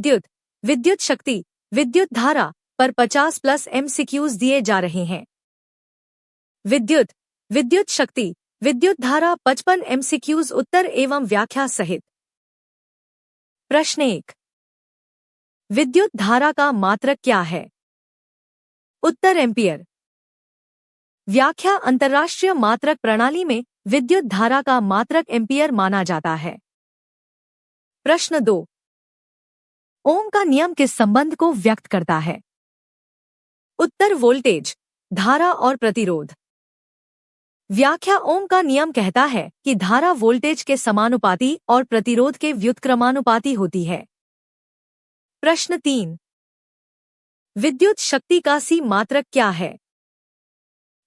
विद्युत विद्युत शक्ति विद्युत धारा पर 50+ MCQs दिए जा रहे हैं। विद्युत विद्युत शक्ति विद्युत धारा 55 MCQs उत्तर एवं व्याख्या सहित। प्रश्न 1। विद्युत धारा का मात्रक क्या है? उत्तर एम्पियर। व्याख्या अंतर्राष्ट्रीय मात्रक प्रणाली में विद्युत धारा का मात्रक एम्पियर माना जाता है। प्रश्न 2। ओम का नियम किस संबंध को व्यक्त करता है? उत्तर वोल्टेज, धारा और प्रतिरोध। व्याख्या ओम का नियम कहता है कि धारा वोल्टेज के समानुपाती और प्रतिरोध के व्युत्क्रमानुपाती होती है। प्रश्न 3। विद्युत शक्ति का सी मात्रक क्या है?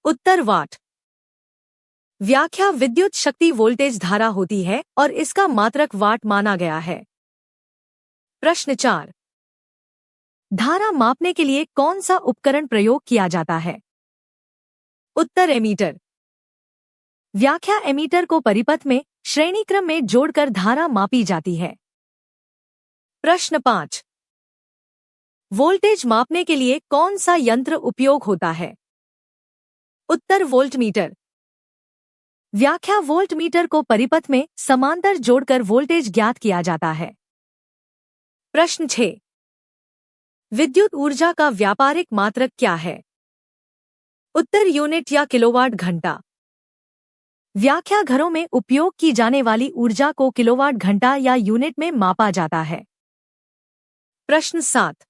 उत्तर वाट। व्याख्या विद्युत शक्ति वोल्टेज धारा होती है और इसका मात्रक वाट माना गया है। प्रश्न 4। धारा मापने के लिए कौन सा उपकरण प्रयोग किया जाता है? उत्तर एमीटर। व्याख्या एमीटर को परिपथ में श्रेणी क्रम में जोड़कर धारा मापी जाती है। प्रश्न 5। वोल्टेज मापने के लिए कौन सा यंत्र उपयोग होता है? उत्तर वोल्टमीटर। व्याख्या वोल्टमीटर को परिपथ में समांतर जोड़कर वोल्टेज ज्ञात किया जाता है। प्रश्न 6। विद्युत ऊर्जा का व्यापारिक मात्रक क्या है? उत्तर यूनिट या किलोवाट घंटा। व्याख्या घरों में उपयोग की जाने वाली ऊर्जा को किलोवाट घंटा या यूनिट में मापा जाता है। प्रश्न 7।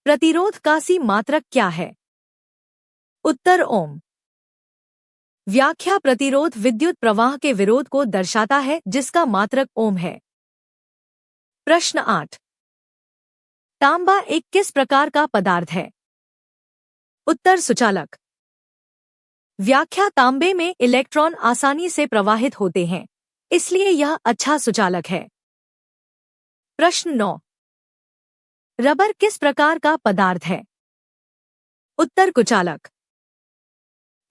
प्रतिरोध का सी मात्रक क्या है? उत्तर ओम। व्याख्या प्रतिरोध विद्युत प्रवाह के विरोध को दर्शाता है जिसका मात्रक ओम है। प्रश्न 8। तांबा एक किस प्रकार का पदार्थ है? उत्तर सुचालक। व्याख्या तांबे में इलेक्ट्रॉन आसानी से प्रवाहित होते हैं, इसलिए यह अच्छा सुचालक है। प्रश्न 9। रबर किस प्रकार का पदार्थ है? उत्तर कुचालक।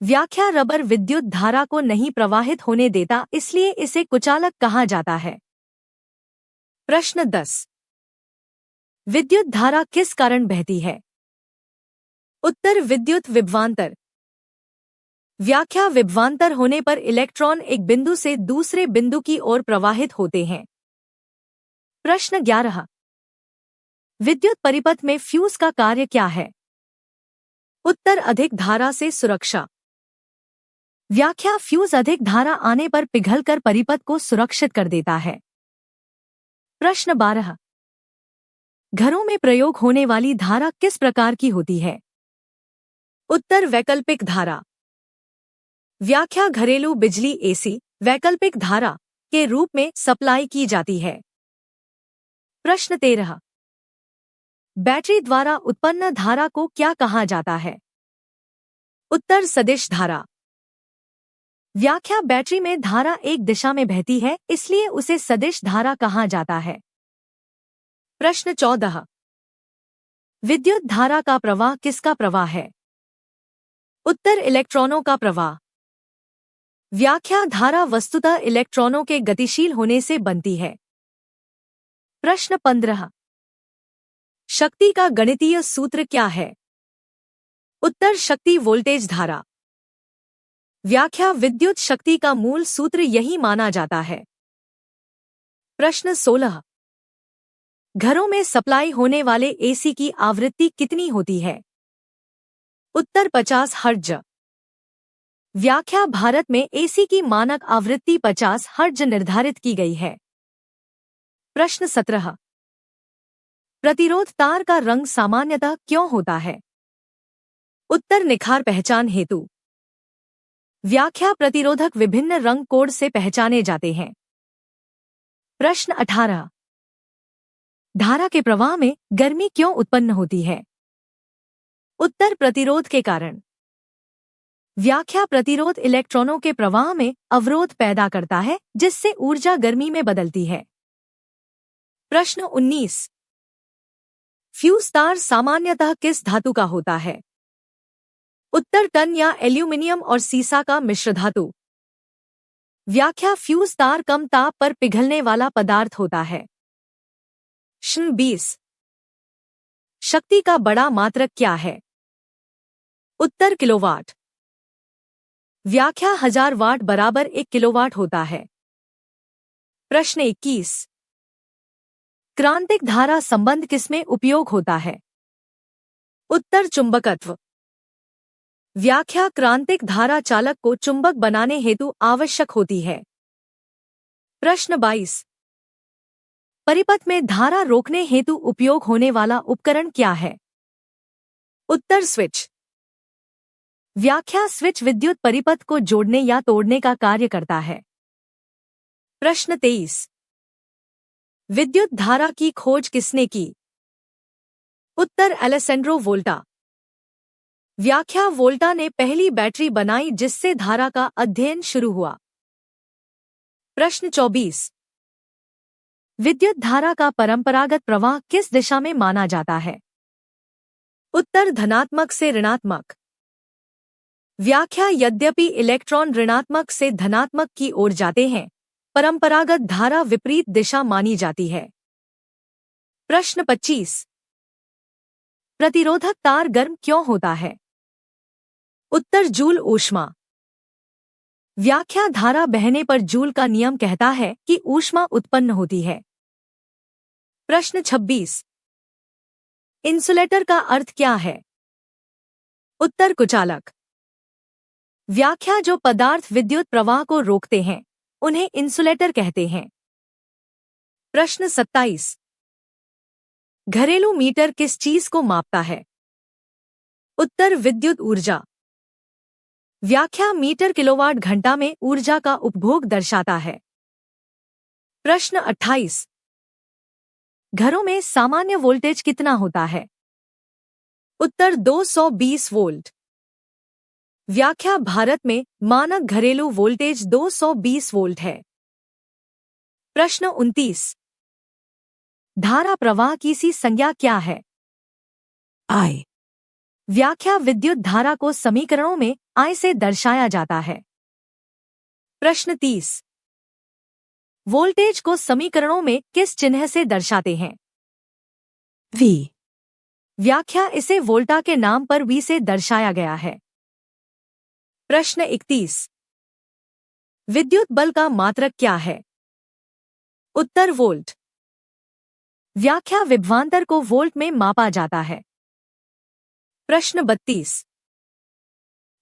व्याख्या रबर विद्युत धारा को नहीं प्रवाहित होने देता, इसलिए इसे कुचालक कहा जाता है। प्रश्न 10। विद्युत धारा किस कारण बहती है? उत्तर विद्युत विभवांतर। व्याख्या विभवांतर होने पर इलेक्ट्रॉन एक बिंदु से दूसरे बिंदु की ओर प्रवाहित होते हैं। प्रश्न 11। विद्युत परिपथ में फ्यूज का कार्य क्या है? उत्तर अधिक धारा से सुरक्षा। व्याख्या फ्यूज अधिक धारा आने पर पिघलकर परिपथ को सुरक्षित कर देता है। प्रश्न 12। घरों में प्रयोग होने वाली धारा किस प्रकार की होती है? उत्तर वैकल्पिक धारा। व्याख्या घरेलू बिजली एसी वैकल्पिक धारा के रूप में सप्लाई की जाती है। प्रश्न 13। बैटरी द्वारा उत्पन्न धारा को क्या कहा जाता है? उत्तर सदिश धारा। व्याख्या बैटरी में धारा एक दिशा में बहती है, इसलिए उसे सदिश धारा कहा जाता है। प्रश्न 14। विद्युत धारा का प्रवाह किसका प्रवाह है? उत्तर इलेक्ट्रॉनों का प्रवाह। व्याख्या धारा वस्तुतः इलेक्ट्रॉनों के गतिशील होने से बनती है। प्रश्न 15। शक्ति का गणितीय सूत्र क्या है? उत्तर शक्ति वोल्टेज धारा। व्याख्या विद्युत शक्ति का मूल सूत्र यही माना जाता है। प्रश्न 16। घरों में सप्लाई होने वाले एसी की आवृत्ति कितनी होती है? उत्तर 50 हर्ट्ज। व्याख्या भारत में एसी की मानक आवृत्ति 50 हर्ट्ज निर्धारित की गई है। प्रश्न 17। प्रतिरोध तार का रंग सामान्यतः क्यों होता है? उत्तर निखार पहचान हेतु। व्याख्या प्रतिरोधक विभिन्न रंग कोड से पहचाने जाते हैं। प्रश्न 18। धारा के प्रवाह में गर्मी क्यों उत्पन्न होती है? उत्तर प्रतिरोध के कारण। व्याख्या प्रतिरोध इलेक्ट्रॉनों के प्रवाह में अवरोध पैदा करता है, जिससे ऊर्जा गर्मी में बदलती है। प्रश्न 19। फ्यूज तार सामान्यतः किस धातु का होता है? उत्तर टन या एल्यूमिनियम और सीसा का मिश्र धातु। व्याख्या फ्यूज तार कम ताप पर पिघलने वाला पदार्थ होता है। प्रश्न 20। शक्ति का बड़ा मात्रक क्या है? उत्तर किलोवाट। व्याख्या 1000 वाट बराबर 1 किलोवाट होता है। प्रश्न 21। क्रांतिक धारा संबंध किसमें उपयोग होता है? उत्तर चुंबकत्व। व्याख्या क्रांतिक धारा चालक को चुंबक बनाने हेतु आवश्यक होती है। प्रश्न 22। परिपथ में धारा रोकने हेतु उपयोग होने वाला उपकरण क्या है? उत्तर स्विच। व्याख्या स्विच विद्युत परिपथ को जोड़ने या तोड़ने का कार्य करता है। प्रश्न 23। विद्युत धारा की खोज किसने की? उत्तर अलेसेंड्रो वोल्टा। व्याख्या वोल्टा ने पहली बैटरी बनाई जिससे धारा का अध्ययन शुरू हुआ। प्रश्न 24। विद्युत धारा का परंपरागत प्रवाह किस दिशा में माना जाता है? उत्तर धनात्मक से ऋणात्मक। व्याख्या यद्यपि इलेक्ट्रॉन ऋणात्मक से धनात्मक की ओर जाते हैं, परंपरागत धारा विपरीत दिशा मानी जाती है। प्रश्न 25। प्रतिरोधक तार गर्म क्यों होता है? उत्तर जूल ऊष्मा। व्याख्या धारा बहने पर जूल का नियम कहता है कि ऊष्मा उत्पन्न होती है। प्रश्न 26। इंसुलेटर का अर्थ क्या है? उत्तर कुचालक। व्याख्या जो पदार्थ विद्युत प्रवाह को रोकते हैं उन्हें इंसुलेटर कहते हैं। प्रश्न 27। घरेलू मीटर किस चीज को मापता है? उत्तर विद्युत ऊर्जा। व्याख्या मीटर किलोवाट घंटा में ऊर्जा का उपभोग दर्शाता है। प्रश्न 28। घरों में सामान्य वोल्टेज कितना होता है? उत्तर 220 वोल्ट। व्याख्या भारत में मानक घरेलू वोल्टेज 220 वोल्ट है। प्रश्न 29। धारा प्रवाह की सी संज्ञा क्या है? I। व्याख्या विद्युत धारा को समीकरणों में I से दर्शाया जाता है। प्रश्न 30। वोल्टेज को समीकरणों में किस चिन्ह से दर्शाते हैं? V। व्याख्या इसे वोल्टा के नाम पर V से दर्शाया गया है। प्रश्न 31। विद्युत बल का मात्रक क्या है? उत्तर वोल्ट। व्याख्या विभवांतर को वोल्ट में मापा जाता है। प्रश्न 32।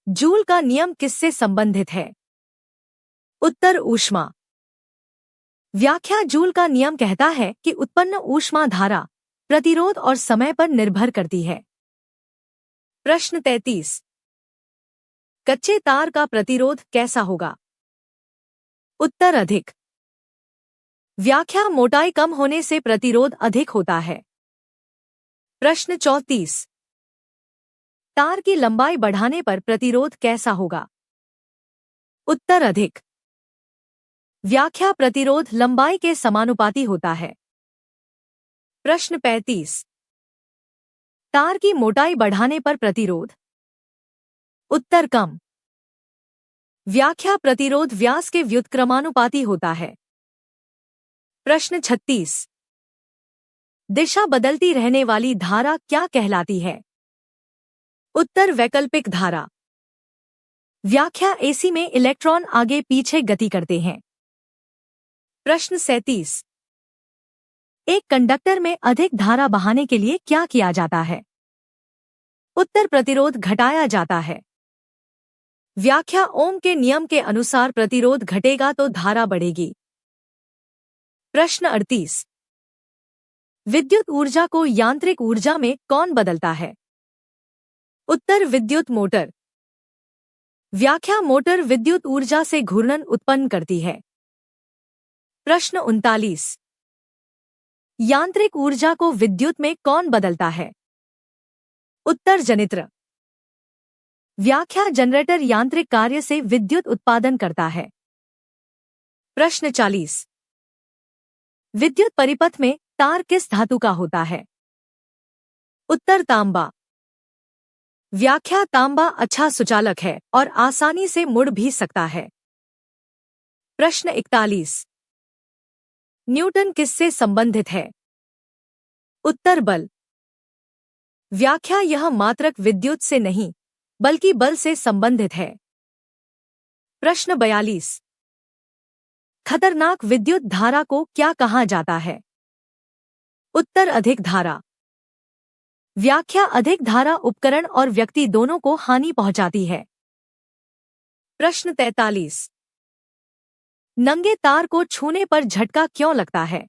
जूल का नियम किससे संबंधित है? उत्तर ऊष्मा। व्याख्या जूल का नियम कहता है कि उत्पन्न ऊष्मा धारा, प्रतिरोध और समय पर निर्भर करती है। प्रश्न 33। कच्चे तार का प्रतिरोध कैसा होगा? उत्तर अधिक। व्याख्या मोटाई कम होने से प्रतिरोध अधिक होता है। प्रश्न 34। तार की लंबाई बढ़ाने पर प्रतिरोध कैसा होगा? उत्तर अधिक। व्याख्या प्रतिरोध लंबाई के समानुपाती होता है। प्रश्न 35। तार की मोटाई बढ़ाने पर प्रतिरोध? उत्तर कम। व्याख्या प्रतिरोध व्यास के व्युत्क्रमानुपाती होता है। प्रश्न 36। दिशा बदलती रहने वाली धारा क्या कहलाती है? उत्तर वैकल्पिक धारा। व्याख्या एसी में इलेक्ट्रॉन आगे पीछे गति करते हैं। प्रश्न 37। एक कंडक्टर में अधिक धारा बहाने के लिए क्या किया जाता है? उत्तर प्रतिरोध घटाया जाता है। व्याख्या ओम के नियम के अनुसार प्रतिरोध घटेगा तो धारा बढ़ेगी। प्रश्न 38। विद्युत ऊर्जा को यांत्रिक ऊर्जा में कौन बदलता है? उत्तर विद्युत मोटर। व्याख्या मोटर विद्युत ऊर्जा से घूर्णन उत्पन्न करती है। प्रश्न 39। यांत्रिक ऊर्जा को विद्युत में कौन बदलता है? उत्तर जनित्र। व्याख्या जनरेटर यांत्रिक कार्य से विद्युत उत्पादन करता है। प्रश्न 40। विद्युत परिपथ में तार किस धातु का होता है? उत्तर तांबा। व्याख्या तांबा अच्छा सुचालक है और आसानी से मुड़ भी सकता है। प्रश्न 41। न्यूटन किससे संबंधित है? उत्तर बल। व्याख्या यह मात्रक विद्युत से नहीं बल्कि बल से संबंधित है। प्रश्न 42। खतरनाक विद्युत धारा को क्या कहा जाता है? उत्तर अधिक धारा। व्याख्या अधिक धारा उपकरण और व्यक्ति दोनों को हानि पहुंचाती है। प्रश्न 43। नंगे तार को छूने पर झटका क्यों लगता है?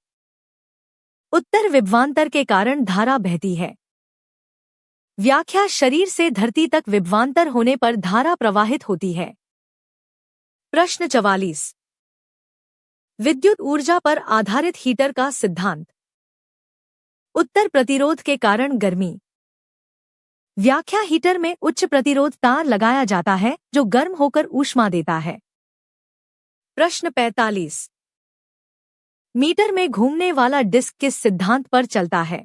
उत्तर विभवांतर के कारण धारा बहती है। व्याख्या शरीर से धरती तक विभवांतर होने पर धारा प्रवाहित होती है। प्रश्न 44। विद्युत ऊर्जा पर आधारित हीटर का सिद्धांत। उत्तर प्रतिरोध के कारण गर्मी। व्याख्या हीटर में उच्च प्रतिरोध तार लगाया जाता है जो गर्म होकर ऊष्मा देता है। प्रश्न 45। मीटर में घूमने वाला डिस्क किस सिद्धांत पर चलता है?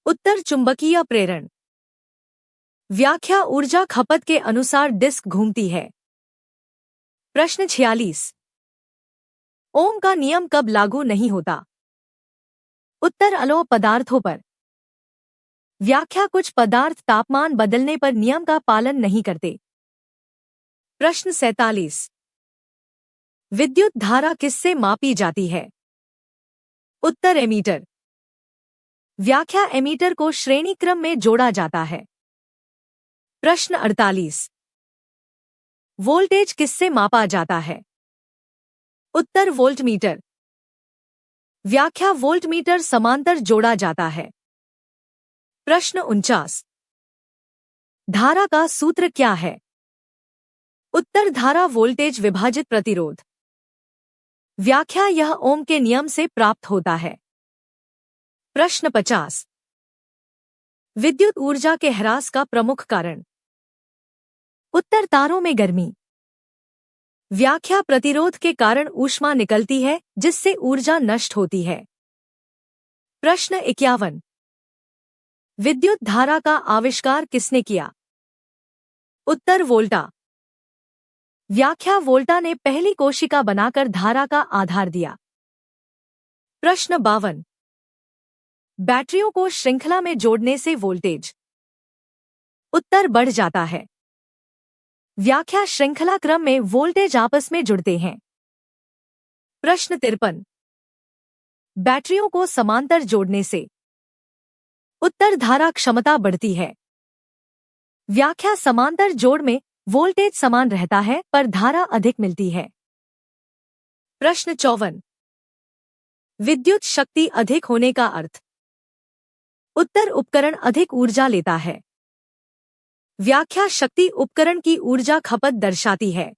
उत्तर चुंबकीय प्रेरण। व्याख्या ऊर्जा खपत के अनुसार डिस्क घूमती है। प्रश्न 46। ओम का नियम कब लागू नहीं होता? उत्तर अलोह पदार्थों पर। व्याख्या कुछ पदार्थ तापमान बदलने पर नियम का पालन नहीं करते। प्रश्न 47। विद्युत धारा किससे मापी जाती है? उत्तर एमीटर। व्याख्या एमीटर को श्रेणी क्रम में जोड़ा जाता है। प्रश्न 48। वोल्टेज किससे मापा जाता है? उत्तर वोल्टमीटर। व्याख्या वोल्टमीटर समांतर जोड़ा जाता है। प्रश्न 49। धारा का सूत्र क्या है? उत्तर धारा वोल्टेज विभाजित प्रतिरोध। व्याख्या यह ओम के नियम से प्राप्त होता है। प्रश्न 50। विद्युत ऊर्जा के ह्रास का प्रमुख कारण। उत्तर तारों में गर्मी। व्याख्या प्रतिरोध के कारण ऊष्मा निकलती है जिससे ऊर्जा नष्ट होती है। प्रश्न 51। विद्युत धारा का आविष्कार किसने किया? उत्तर वोल्टा। व्याख्या वोल्टा ने पहली कोशिका बनाकर धारा का आधार दिया। प्रश्न 52। बैटरियों को श्रृंखला में जोड़ने से वोल्टेज। उत्तर बढ़ जाता है। व्याख्या श्रृंखला क्रम में वोल्टेज आपस में जुड़ते हैं। प्रश्न 53। बैटरियों को समांतर जोड़ने से। उत्तर धारा क्षमता बढ़ती है। व्याख्या समांतर जोड़ में वोल्टेज समान रहता है पर धारा अधिक मिलती है। प्रश्न 54। विद्युत शक्ति अधिक होने का अर्थ। उत्तर उपकरण अधिक ऊर्जा लेता है। व्याख्या शक्ति उपकरण की ऊर्जा खपत दर्शाती है।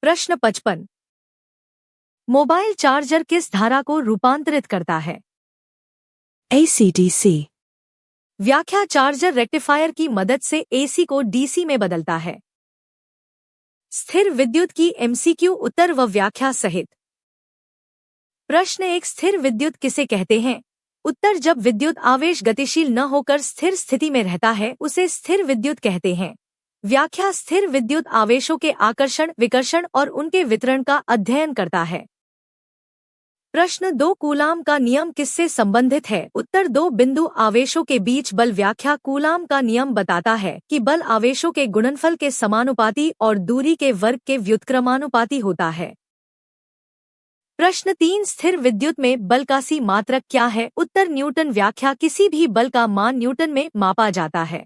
प्रश्न 55। मोबाइल चार्जर किस धारा को रूपांतरित करता है? AC/DC। व्याख्या चार्जर रेक्टिफायर की मदद से AC को DC में बदलता है। स्थिर विद्युत की MCQ उत्तर व व्याख्या सहित। प्रश्न 1। स्थिर विद्युत किसे कहते हैं? उत्तर जब विद्युत आवेश गतिशील न होकर स्थिर स्थिति में रहता है उसे स्थिर विद्युत कहते हैं। व्याख्या स्थिर विद्युत आवेशों के आकर्षण विकर्षण और उनके वितरण का अध्ययन करता है। प्रश्न 2। कूलाम का नियम किससे संबंधित है? उत्तर दो बिंदु आवेशों के बीच बल। व्याख्या कूलाम का नियम बताता है कि बल आवेशों के गुणनफल के समानुपाती और दूरी के वर्ग के व्युत्क्रमानुपाती होता है। प्रश्न 3। स्थिर विद्युत में बल का सी मात्रक क्या है? उत्तर न्यूटन। व्याख्या किसी भी बल का मान न्यूटन में मापा जाता है।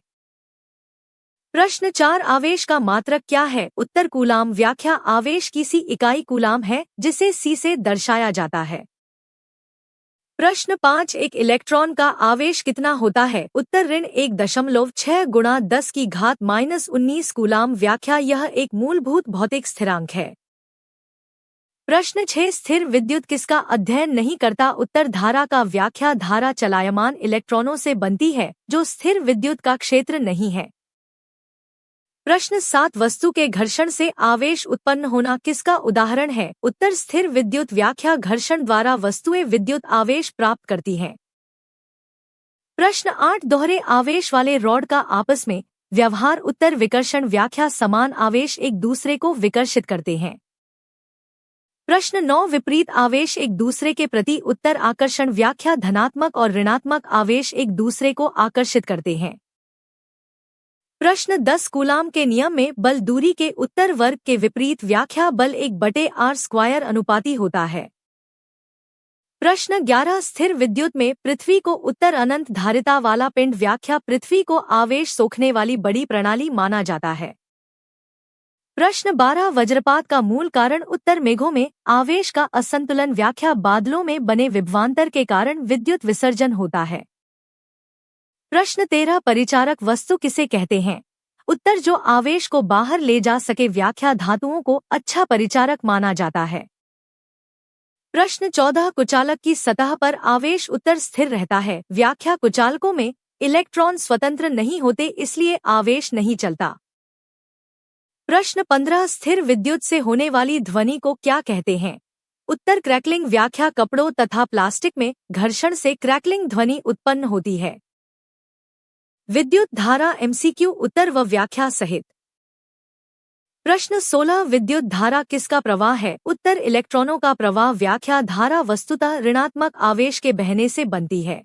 प्रश्न 4। आवेश का मात्रक क्या है? उत्तर कूलाम। व्याख्या आवेश की सी इकाई कूलाम है जिसे सी से दर्शाया जाता है। प्रश्न 5। एक इलेक्ट्रॉन का आवेश कितना होता है? उत्तर ऋण 1.6 गुणा 10 की घात -19 कूलाम। व्याख्या यह एक मूलभूत भौतिक स्थिरांक है। प्रश्न 6। स्थिर विद्युत किसका अध्ययन नहीं करता? उत्तर धारा का। व्याख्या धारा चलायमान इलेक्ट्रॉनों से बनती है जो स्थिर विद्युत का क्षेत्र नहीं है। प्रश्न 7। वस्तु के घर्षण से आवेश उत्पन्न होना किसका उदाहरण है? उत्तर स्थिर विद्युत। व्याख्या घर्षण द्वारा वस्तुएं विद्युत आवेश प्राप्त करती हैं। प्रश्न 8। दोहरे आवेश वाले रॉड का आपस में व्यवहार। उत्तर विकर्षण। व्याख्या समान आवेश एक दूसरे को विकर्षित करते हैं। प्रश्न 9 विपरीत आवेश एक दूसरे के प्रति उत्तर आकर्षण व्याख्या धनात्मक और ऋणात्मक आवेश एक दूसरे को आकर्षित करते हैं। प्रश्न 10 कूलाम के नियम में बल दूरी के उत्तर वर्ग के विपरीत व्याख्या बल 1/r² अनुपाती होता है। प्रश्न 11 स्थिर विद्युत में पृथ्वी को उत्तर अनंत धारिता वाला पिंड व्याख्या पृथ्वी को आवेश सोखने वाली बड़ी प्रणाली माना जाता है। प्रश्न 12 वज्रपात का मूल कारण उत्तर मेघों में आवेश का असंतुलन व्याख्या बादलों में बने विभवांतर के कारण विद्युत विसर्जन होता है। प्रश्न 13 परिचारक वस्तु किसे कहते हैं? उत्तर जो आवेश को बाहर ले जा सके व्याख्या धातुओं को अच्छा परिचारक माना जाता है। प्रश्न 14 कुचालक की सतह पर आवेश उत्तर स्थिर रहता है व्याख्या कुचालकों में इलेक्ट्रॉन स्वतंत्र नहीं होते इसलिए आवेश नहीं चलता। प्रश्न 15 स्थिर विद्युत से होने वाली ध्वनि को क्या कहते हैं? उत्तर क्रैकलिंग व्याख्या कपड़ों तथा प्लास्टिक में घर्षण से क्रैकलिंग ध्वनि उत्पन्न होती है। विद्युत धारा एमसीक्यू उत्तर व व्याख्या सहित। प्रश्न 16 विद्युत धारा किसका प्रवाह है? उत्तर इलेक्ट्रॉनों का प्रवाह व्याख्या धारा वस्तुतः ऋणात्मक आवेश के बहने से बनती है।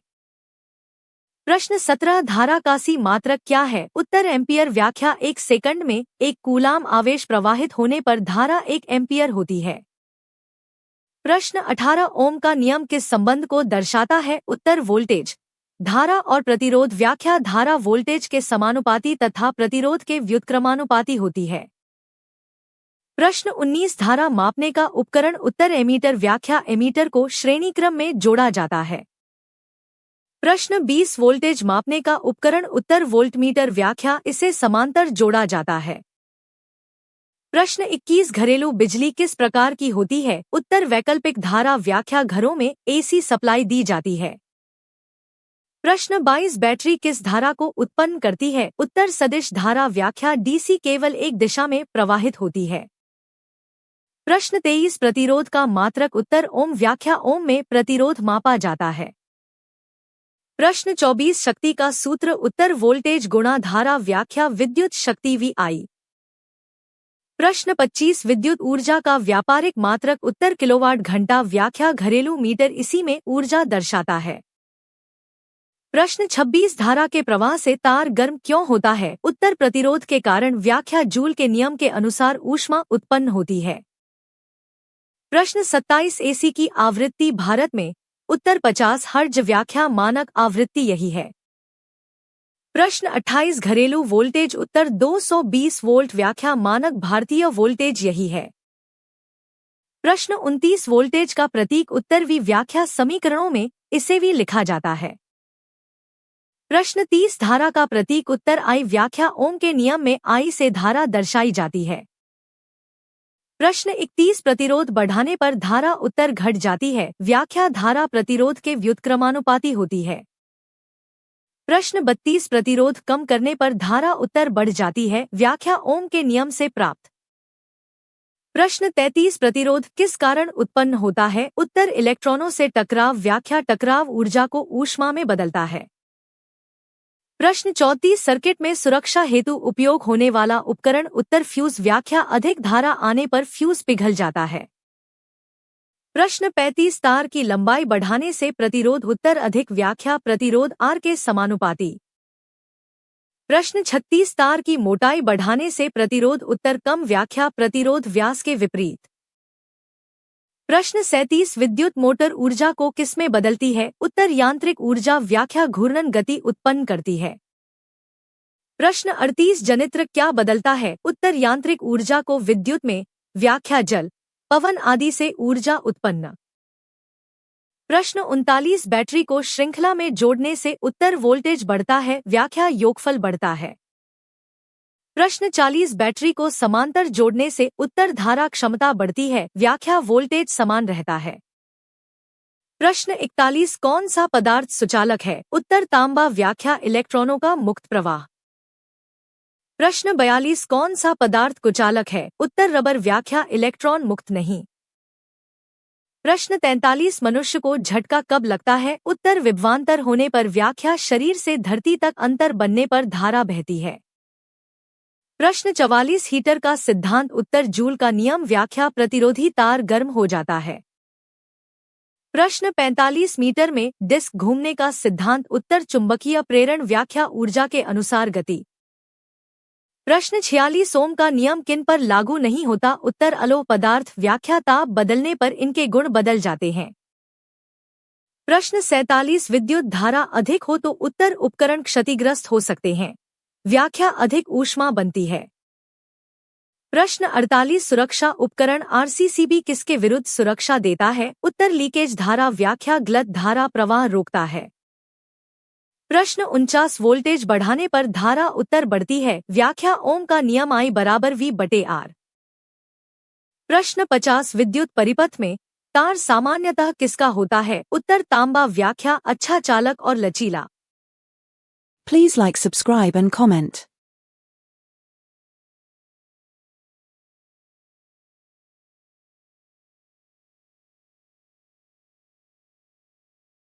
प्रश्न 17 धारा का सी मात्रक क्या है? उत्तर एम्पियर व्याख्या 1 सेकंड में 1 कूलाम आवेश प्रवाहित होने पर धारा 1 एम्पियर होती है। प्रश्न 18 ओम का नियम किस संबंध को दर्शाता है? उत्तर वोल्टेज धारा और प्रतिरोध व्याख्या धारा वोल्टेज के समानुपाती तथा प्रतिरोध के व्युत्क्रमानुपाती होती है। प्रश्न 19 धारा मापने का उपकरण उत्तर एमीटर व्याख्या एमीटर को श्रेणीक्रम में जोड़ा जाता है। प्रश्न 20 वोल्टेज मापने का उपकरण उत्तर वोल्टमीटर व्याख्या इसे समांतर जोड़ा जाता है। प्रश्न 21 घरेलू बिजली किस प्रकार की होती है? उत्तर वैकल्पिक धारा व्याख्या घरों में एसी सप्लाई दी जाती है। प्रश्न 22 बैटरी किस धारा को उत्पन्न करती है? उत्तर सदिश धारा व्याख्या डीसी केवल एक दिशा में प्रवाहित होती है। प्रश्न 23 प्रतिरोध का मात्रक उत्तर ओम व्याख्या ओम में प्रतिरोध मापा जाता है। प्रश्न 24 शक्ति का सूत्र उत्तर वोल्टेज गुणा धारा व्याख्या विद्युत शक्ति VI। प्रश्न 25 विद्युत ऊर्जा का व्यापारिक मात्रक उत्तर किलोवाट घंटा व्याख्या घरेलू मीटर इसी में ऊर्जा दर्शाता है। प्रश्न 26 धारा के प्रवाह से तार गर्म क्यों होता है? उत्तर प्रतिरोध के कारण व्याख्या जूल के नियम के अनुसार ऊष्मा उत्पन्न होती है। प्रश्न 27 एसी की आवृत्ति भारत में उत्तर 50 हर्ट्ज व्याख्या मानक आवृत्ति यही है। प्रश्न 28 घरेलू वोल्टेज उत्तर 220 वोल्ट व्याख्या मानक भारतीय वोल्टेज यही है। प्रश्न 29 वोल्टेज का प्रतीक उत्तर V व्याख्या समीकरणों में इसे V लिखा जाता है। प्रश्न 30 धारा का प्रतीक उत्तर I व्याख्या ओम के नियम में I से धारा दर्शाई जाती है। प्रश्न 31 प्रतिरोध बढ़ाने पर धारा उत्तर घट जाती है व्याख्या धारा प्रतिरोध के व्युत्क्रमानुपाती होती है। प्रश्न 32 प्रतिरोध कम करने पर धारा उत्तर बढ़ जाती है व्याख्या ओम के नियम से प्राप्त। प्रश्न 33 प्रतिरोध किस कारण उत्पन्न होता है? उत्तर इलेक्ट्रॉनों से टकराव व्याख्या टकराव ऊर्जा को ऊष्मा में बदलता है। प्रश्न 34 सर्किट में सुरक्षा हेतु उपयोग होने वाला उपकरण उत्तर फ्यूज व्याख्या अधिक धारा आने पर फ्यूज पिघल जाता है। प्रश्न 35 तार की लंबाई बढ़ाने से प्रतिरोध उत्तर अधिक व्याख्या प्रतिरोध R के समानुपाती। प्रश्न 36 तार की मोटाई बढ़ाने से प्रतिरोध उत्तर कम व्याख्या प्रतिरोध व्यास के विपरीत। प्रश्न 37 विद्युत मोटर ऊर्जा को किसमें बदलती है? उत्तर यांत्रिक ऊर्जा व्याख्या घूर्णन गति उत्पन्न करती है। प्रश्न 38 जनित्र क्या बदलता है? उत्तर यांत्रिक ऊर्जा को विद्युत में व्याख्या जल पवन आदि से ऊर्जा उत्पन्न। प्रश्न 39 बैटरी को श्रृंखला में जोड़ने से उत्तर वोल्टेज बढ़ता है व्याख्या योगफल बढ़ता है। प्रश्न 40 बैटरी को समांतर जोड़ने से उत्तर धारा क्षमता बढ़ती है व्याख्या वोल्टेज समान रहता है। प्रश्न 41 कौन सा पदार्थ सुचालक है? उत्तर तांबा व्याख्या इलेक्ट्रॉनों का मुक्त प्रवाह। प्रश्न 42 कौन सा पदार्थ कुचालक है? उत्तर रबर व्याख्या इलेक्ट्रॉन मुक्त नहीं। प्रश्न 43 मनुष्य को झटका कब लगता है? उत्तर विभवांतर होने पर व्याख्या शरीर से धरती तक अंतर बनने पर धारा बहती है। प्रश्न 44 हीटर का सिद्धांत उत्तर जूल का नियम व्याख्या प्रतिरोधी तार गर्म हो जाता है। प्रश्न 45 मीटर में डिस्क घूमने का सिद्धांत उत्तर चुंबकीय प्रेरण व्याख्या ऊर्जा के अनुसार गति। प्रश्न 46 ओम का नियम किन पर लागू नहीं होता उत्तर अलोह पदार्थ व्याख्या ताप बदलने पर इनके गुण बदल जाते हैं। प्रश्न 47 विद्युत धारा अधिक हो तो उत्तर उपकरण क्षतिग्रस्त हो सकते हैं व्याख्या अधिक ऊष्मा बनती है। प्रश्न 48 सुरक्षा उपकरण आरसीसीबी किसके विरुद्ध सुरक्षा देता है उत्तर लीकेज धारा व्याख्या गलत धारा प्रवाह रोकता है। प्रश्न 49 वोल्टेज बढ़ाने पर धारा उत्तर बढ़ती है व्याख्या ओम का नियम I बराबर V बटे R। प्रश्न 50 विद्युत परिपथ में तार सामान्यतः किसका होता है उत्तर तांबा व्याख्या अच्छा चालक और लचीला। Please like, subscribe and comment.